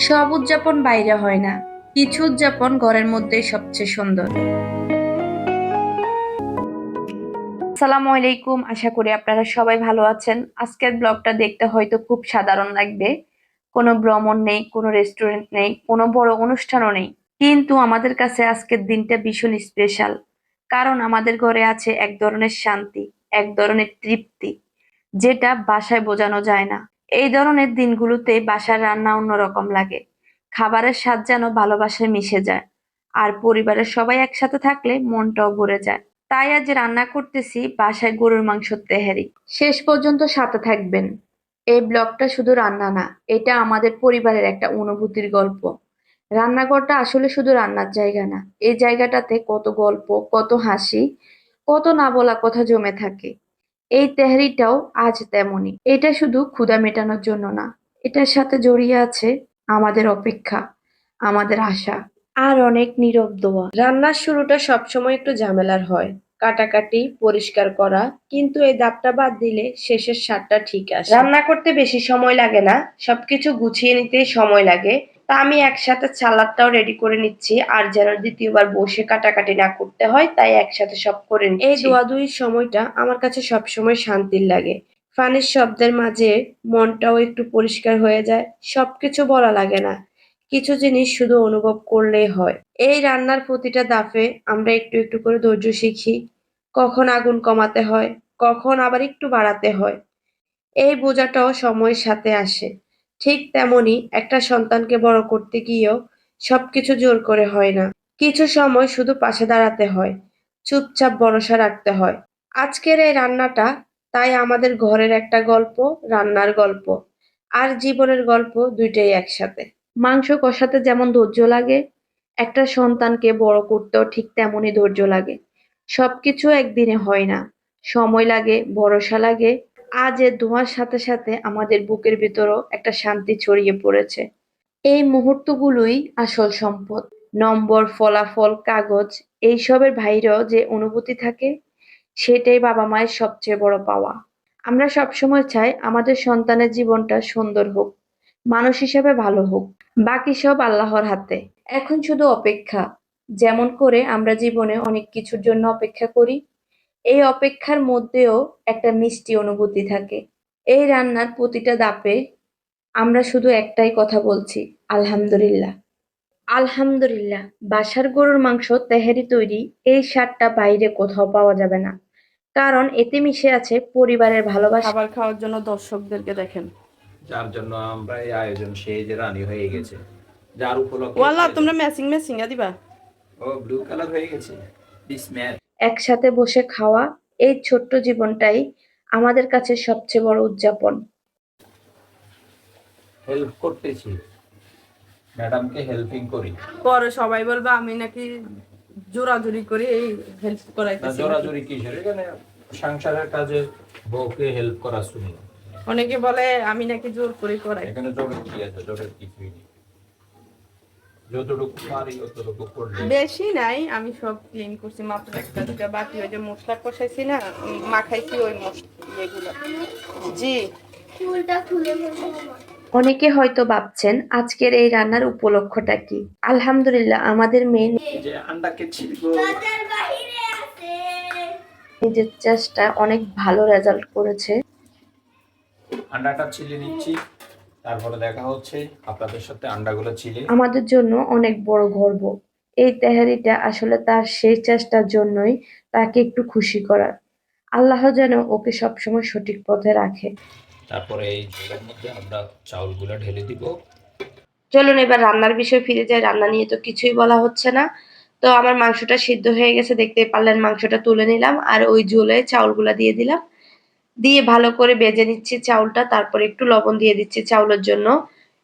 সব উদযাপন বাইরে হয় না, কিছু উদযাপন ঘরের মধ্যেই সবচেয়ে সুন্দর। আসসালামু আলাইকুম, আশা করি আপনারা সবাই ভালো আছেন। আজকের ব্লগটা দেখতে হয়তো খুব সাধারণ লাগবে, কোনো ভ্রমণ নেই, কোনো রেস্টুরেন্ট নেই, কোনো বড় অনুষ্ঠানও নেই, কিন্তু আমাদের কাছে আজকের দিনটা ভীষণ স্পেশাল। কারণ আমাদের ঘরে আছে এক ধরনের শান্তি, এক ধরনের তৃপ্তি, যেটা বাসায় বোঝানো যায় না। এই ধরনের দিনগুলোতে বাসার রান্না অন্যরকম লাগে, খাবারের স্বাদ যেন ভালোবাসায় মিশে যায়, আর পরিবারের সবাই একসাথে থাকলে মনটাও ভরে যায়। তাই আজ রান্না করতেছি বাসায় গরুর মাংসের তেহারি। শেষ পর্যন্ত সাথে থাকবেন। এই ব্লগটা শুধু রান্না না, এটা আমাদের পরিবারের একটা অনুভূতির গল্প। রান্নাঘরটা আসলে শুধু রান্নার জায়গা না, এই জায়গাটাতে কত গল্প, কত হাসি, কত না বলা কথা জমে থাকে। এই তেহারিটাও আজ তেমনই। এটা শুধু ক্ষুধা মেটানোর জন্য না, এটার সাথে জড়িয়ে আছে আমাদের অপেক্ষা, আমাদের আশা, আর অনেক নীরব দোয়া। রান্নার শুরুটা সবসময় একটু ঝামেলার হয়, কাটাকাটি, পরিষ্কার করা, কিন্তু এই ধাপটা বাদ দিলে শেষের স্বাদটা ঠিক আসে। রান্না করতে বেশি সময় লাগে না, সবকিছু গুছিয়ে নিতে সময় লাগে। তা আমি একসাথে সালাদটাও রেডি করে নিচ্ছি, আর যেন দ্বিতীয়বার বসে কাটাকাটি না করতে হয়, তাই একসাথে সব করে নিচ্ছি। এই দোয়াদুয়ির সময়টা আমার কাছে সবসময় শান্তির লাগে। ফানির শব্দের মাঝে মনটাও একটু পরিষ্কার হয়ে যায়। সবকিছু বলা লাগে না, কিছু জিনিস শুধু অনুভব করলেই হয়। এই রান্নার প্রতিটা ধাপে আমরা একটু একটু করে ধৈর্য শিখি, কখন আগুন কমাতে হয়, কখন আবার একটু বাড়াতে হয়। এই বোঝাটাও সময়ের সাথে আসে। ঠিক তেমনি একটা সন্তানকে বড় করতে গিয়েও সবকিছু জোর করে হয় না। কিছু সময় শুধু পাশে দাঁড়াতে হয়, চুপচাপ ভরসা রাখতে হয়। আজকের এই রান্নাটা তাই আমাদের ঘরের একটা গল্প, রান্নার গল্প আর জীবনের গল্প, দুইটাই একসাথে। মাংস কষাতে যেমন ধৈর্য লাগে, একটা সন্তানকে বড় করতেও ঠিক তেমনই ধৈর্য লাগে। সবকিছু একদিনে হয় না, সময় লাগে, ভরসা লাগে। আজ এর ধোঁয়ার সাথে সাথে আমাদের বুকের ভিতরও একটা শান্তি ছড়িয়ে পড়েছে। এই মুহূর্তগুলোই আসল সম্পদ। নম্বর, ফলাফল, কাগজ, এইসবের বাইরেও যে অনুভূতি থাকে, সেটাই বাবা মায়ের সবচেয়ে বড় পাওয়া। আমরা সবসময় চাই আমাদের সন্তানের জীবনটা সুন্দর হোক, মানুষ হিসেবে ভালো হোক। বাকি সব আল্লাহর হাতে। এখন শুধু অপেক্ষা। যেমন করে আমরা জীবনে অনেক কিছুর জন্য অপেক্ষা করি, এই অপেক্ষার মধ্যেও একটা মিষ্টি অনুভূতি থাকে। এই রান্নার প্রতিটা ধাপে আমরা শুধু একটাই কথা বলছি, আলহামদুলিল্লাহ। আলহামদুলিল্লাহ। বাসার গরুর মাংস তেহারি তৈরি, এই স্বাদটা বাইরে কোথাও পাওয়া যাবে না। কারণ এতে মিশে আছে পরিবারের ভালোবাসা। খাবার খাওয়ার জন্য দর্শকদেরকে দেখেন, যার জন্য আমরা এই আয়োজন সেই যে রানী হয়ে গেছে, যার উপলক্ষে ওয়াল্লাহ তোমরা ম্যাচিং ম্যাচিং দিবা। ও ব্লু কালার হয়ে গেছে দিস ম্যাচ। একসাথে বসে খাওয়া, এই ছোট্ট জীবনটাই আমাদের কাছে সবচেয়ে বড় উদযাপন। হেল্প করতেছি, ম্যাডামকে হেল্পিং করি। পরে সবাই বলবে আমি নাকি জোরাজুরি করে এই হেল্প না করাইতেছি নাকি। জোরাজুরি কিসের, এখানে সংসারের কাজে বউকে হেল্প করা শুনি। অনেকে বলে আমি নাকি জোর করে করাই। এখানে জোরের কি আছে? জোরের কিছুই নেই, যতটুকু পারি ততটুকু করলে। বেশি নাই, আমি সব ক্লিন করছি, মাত্র একটা দুটা বাকি ওই যে মশলা কষাইছি না, মাখাইছি ওই মশলা এগুলো। জি। চুলটা খুলে ফেলবো। অনেকে হয়তো ভাবছেন আজকের এই রান্নার উপলক্ষটা কি। আলহামদুলিল্লাহ, আমাদের মেয়ে এই যে আন্ডাকে ছিলবো, নিজের চেষ্টা অনেক ভালো রেজাল্ট করেছে। আন্ডাটা ছিলে নিচ্ছি, তারপরে দেখা হচ্ছে আপনাদের সাথে আন্ডাগুলো ছিলে। আমাদের জন্য অনেক বড় গর্ব। এই তেহারিটা আসলে তার সেই চেষ্টার জন্যই, তাকে একটু খুশি করার। আল্লাহ যেন ওকে সবসময় সঠিক পথে রাখে। তারপরে এই ঝোলের মধ্যে আমরা চাউলগুলো ঢেলে দিব। চলুন এবার রান্নার বিষয়ে ফিরে যাই। রান্না নিয়ে তো কিছুই বলা হচ্ছে না। তো আমার মাংসটা সিদ্ধ হয়ে গেছে, দেখতেই পারলেন। মাংসটা তুলে নিলাম আর ওই ঝোলে চাউলগুলা দিয়ে দিলাম, দিয়ে ভালো করে ভেজে নিচ্ছি চাউলটা। তারপর একটু লবণ দিয়ে দিচ্ছি চাউলের জন্য।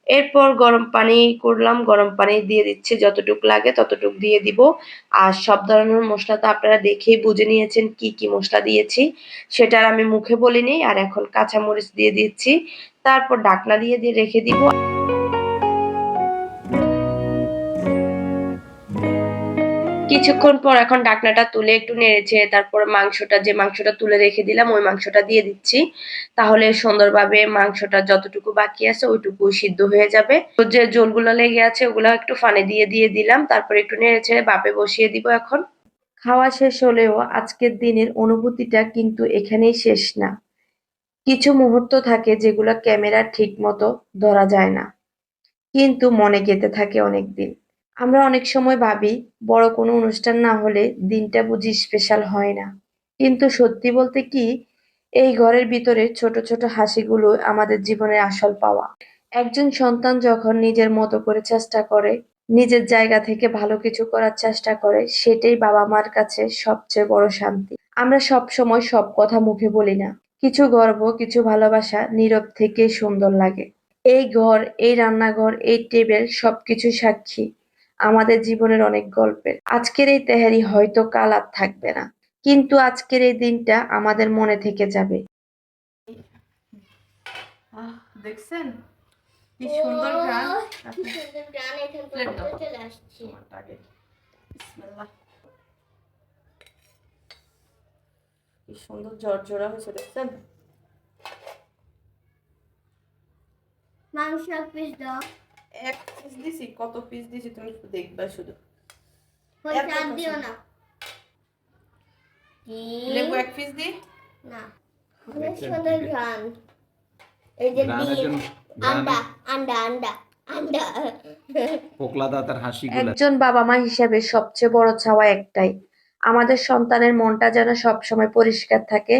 এরপর গরম পানি করলাম, গরম পানি দিয়ে দিচ্ছি, যতটুক লাগে ততটুক দিয়ে দিব। আর সব ধরনের মশলা তো আপনারা দেখেই বুঝে নিয়েছেন কি কি মশলা দিয়েছি, সেটা আর আমি মুখে বলিনি। আর এখন কাঁচামরিচ দিয়ে দিচ্ছি, তারপর ঢাকনা দিয়ে দিয়ে রেখে দিব। কিছুক্ষণ পর এখন ঢাকনাটা তুলে একটু নেড়েছে, তারপর যে মাংসটা তুলে রেখে দিলাম ওই মাংসটা দিয়ে দিচ্ছি। তাহলে সুন্দরভাবে মাংসটা যতটুকু বাকি আছে ওইটুকু সিদ্ধ হয়ে যাবে। তো যে ঝোলগুলো লেগে আছে ওগুলো একটু ফানে দিয়ে দিলাম, তারপর একটু নেড়ে ছেড়ে ভাপে বসিয়ে দিব। এখন খাওয়া শেষ হলেও আজকের দিনের অনুভূতিটা কিন্তু এখানেই শেষ না। কিছু মুহূর্ত থাকে যেগুলো ক্যামেরার ঠিক মতো ধরা যায় না, কিন্তু মনে গেঁথে থাকে অনেকদিন। আমরা অনেক সময় ভাবি বড় কোনো অনুষ্ঠান না হলে দিনটা বুঝি স্পেশাল হয় না, কিন্তু সত্যি বলতে কি, এই ঘরের ভিতরে ছোট ছোট হাসিগুলো আমাদের জীবনের আসল পাওয়া। একজন সন্তান যখন নিজের মতো করে চেষ্টা করে, নিজের জায়গা থেকে ভালো কিছু করার চেষ্টা করে, সেটাই বাবা মার কাছে সবচেয়ে বড় শান্তি। আমরা সব সময় সব কথা মুখে বলি না, কিছু গর্ব, কিছু ভালোবাসা নীরব থেকে সুন্দর লাগে। এই ঘর, এই রান্নাঘর, এই টেবিল সবকিছু সাক্ষী আমাদের জীবনের অনেক গল্পের। আজকের এই তেহারি হয়তো কাল আর থাকবে না, কিন্তু আজকের এই দিনটা আমাদের মনে থেকে যাবে। দেখছেন কি সুন্দর ঘ্রাণ। কি সুন্দর গান এখান প্লেট পর্যন্ত দাও। চলে আসছে। তোমারটা আগে। বিসমিল্লাহ। কি সুন্দর ঝরঝরা হয়েছে দেখছেন। মাংস পিস দাও। এক পিস দিছি, কত পিস দিছি তুমি একটু দেখবা শুধু। হইছে এত আর দিও পছন্দ। না। কি? লেবু এক পিস দি। না। অনেক দেখছেন সুন্দর কি? গান। এই যে গ্রানের ডিম, জন্য আন্ডা, আন্ডা, আন্ডা, আন্ডা। পোকলা দাতার হাসিগুলো একজন বাবা মা হিসেবে সবচেয়ে বড় চাওয়া একটাই, আমাদের সন্তানের মনটা যেন সবসময় পরিষ্কার থাকে,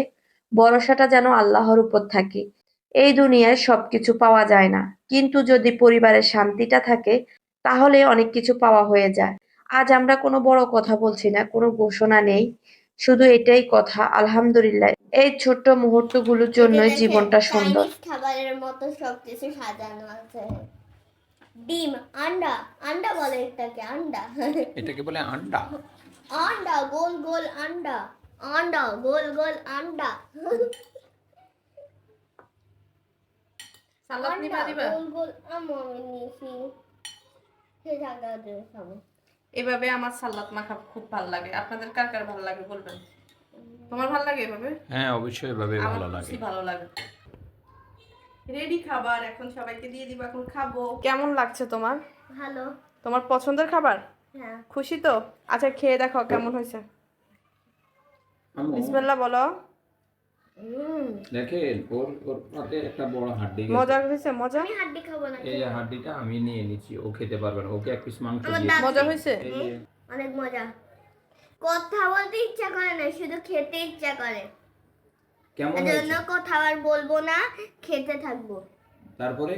ভরসাটা যেন আল্লাহর উপর থাকে। এই দুনিয়ায় সবকিছু পাওয়া যায় না, কিন্তু যদি পরিবারের শান্তিটা থাকে তাহলে অনেক কিছু পাওয়া হয়ে যায়। আজ আমরা কোনো বড় কথা বলছি না, কোনো ঘোষণা নেই, শুধু এটাই কথা, আলহামদুলিল্লাহ, এই ছোট্ট মুহূর্তগুলোর এই যে জন্যই দেখেন, জীবনটা সুন্দর। চাইনিজ খাবারের মতো সবকিছু সাজানো আছে। ডিম, আন্ডা, আন্ডা বলে এটাকে, আন্ডা। এটাকে বলে আন্ডা। আন্ডা, গোল গোল আন্ডা, আন্ডা, গোল গোল আন্ডা। সালাদ নিবা আন্ডা, দিবা। গোল গোল আমি নিয়েছি। সে জায়গা দিয়ে খাবো। এভাবে আমার সালাদ মাখা খুব ভালো লাগে। আপনাদের কার কার ভালো লাগে বলবেন। তোমার ভালো লাগে এভাবে? হ্যাঁ, অবশ্যই এভাবে আমার ভালো লাগে। বেশি ভালো লাগে। রেডি খাবার এখন সবাইকে দিয়ে দিব, এখন খাবো। কেমন লাগছে তোমার? ভালো। তোমার পছন্দের খাবার? হ্যাঁ। খুশি তো? আচ্ছা খেয়ে দেখো কেমন হয়েছে। আম্মু, বিসমিল্লাহ বলো। দেখেন ওর ওর পাতে একটা বড় হাড্ডি গেছে। মজা হয়েছে? মজা আমি হাড্ডি খাবো না। এই যে হাড্ডিটা আমি নিয়ে নিচ্ছি, ও খেতে পারবে না, ওকে এক পিস মাংস আমার দিয়ে দাঁত মজা হয়েছে? এই যে অনেক মজা। কথা বলতে ইচ্ছা করে না, শুধু খেতে ইচ্ছা করে। কেমন এজন্য হয়েছে? কথা আর বলবো না, খেতে থাকবো। তারপরে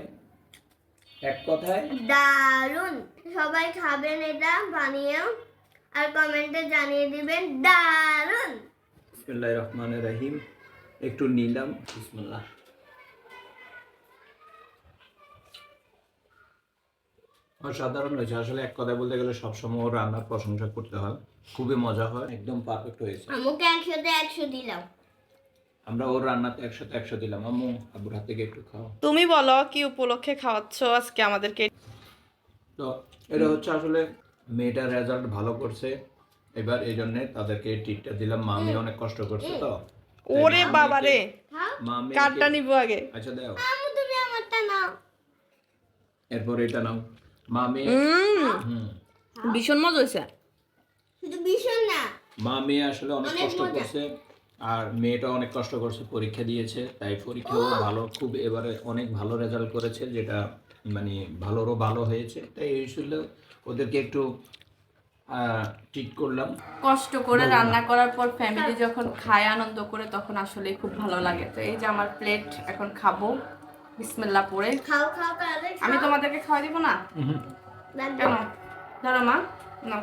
এক কথায় দারুন। সবাই খাবেন এটা বানিয়েও, আর কমেন্টে জানিয়ে দিবেন দারুন। বিসমিল্লাহির রহমানির রহিম। একটু নিলাম, বিসমিল্লাহ। অসাধারণ হয়েছে আসলে, এক কথায় বলতে গেলে সবসময় ওর রান্নার প্রশংসা করতে হয়, খুবই মজা হয়, একদম পারফেক্ট হয়েছে। আমাকে 100-তে 100 দিলাম। আমরা ওর রান্নাতে 100-তে 100 দিলাম। আম্মু, আব্বুর হাত থেকে একটু খাও। তুমি বলো কি উপলক্ষে খাওয়াচ্ছ আজকে আমাদেরকে? তো এটা হচ্ছে আসলে মেয়েটার রেজাল্ট ভালো করছে এবার, এই জন্য তাদেরকে ট্রিটটা দিলাম। মামি অনেক কষ্ট করছে তো। ওরে বাবা রে, খাও। মামি কারটা নিব আগে। আচ্ছা দাও, আমু তুমি আমারটা নাও। এরপর এটা নাও মামি। হুম, ভীষণ মজা হয়েছে। শুধু ভীষণ না, মামি আসলে অনেক অনেক কষ্ট মজা। করছে, আর মেয়েটা অনেক কষ্ট করছে, পরীক্ষা দিয়েছে, তাই পরীক্ষাও ভালো, খুব এবারে অনেক ভালো রেজাল্ট করেছে, যেটা মানে ভালোরও ভালো হয়েছে। তাই এই ছিল ওদেরকে একটু ট্রিট করলাম। কষ্ট করে বলবো না। রান্না করার পর ফ্যামিলি যখন খায় আনন্দ করে তখন আসলে খুব ভালো লাগে। তো এই যে আমার প্লেট এখন খাবো বিসমিল্লাহ পড়ে। খাও খাও তাহলে আমি তোমাদেরকে খাওয়া দিব না কেন? ধরো মা, নাও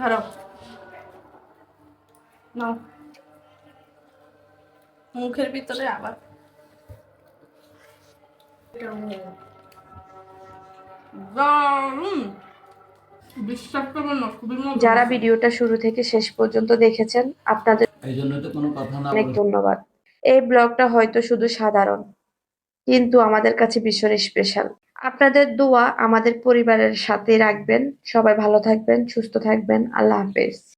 ধরো, নাও। মুখের ভিতরে আবার দারুণ। বিশ্বাস করবেন না, খুবই মজা যারা হয়েছে। ভিডিওটা শুরু থেকে শেষ পর্যন্ত দেখেছেন আপনাদের এই জন্য তো কোনো কথা না অনেক ধন্যবাদ। এই ব্লগটা হয়তো শুধু সাধারণ, কিন্তু আমাদের কাছে ভীষণ স্পেশাল। আপনাদের দোয়া আমাদের পরিবারের সাথে রাখবেন। সবাই ভালো থাকবেন, সুস্থ থাকবেন। আল্লাহ হাফেজ।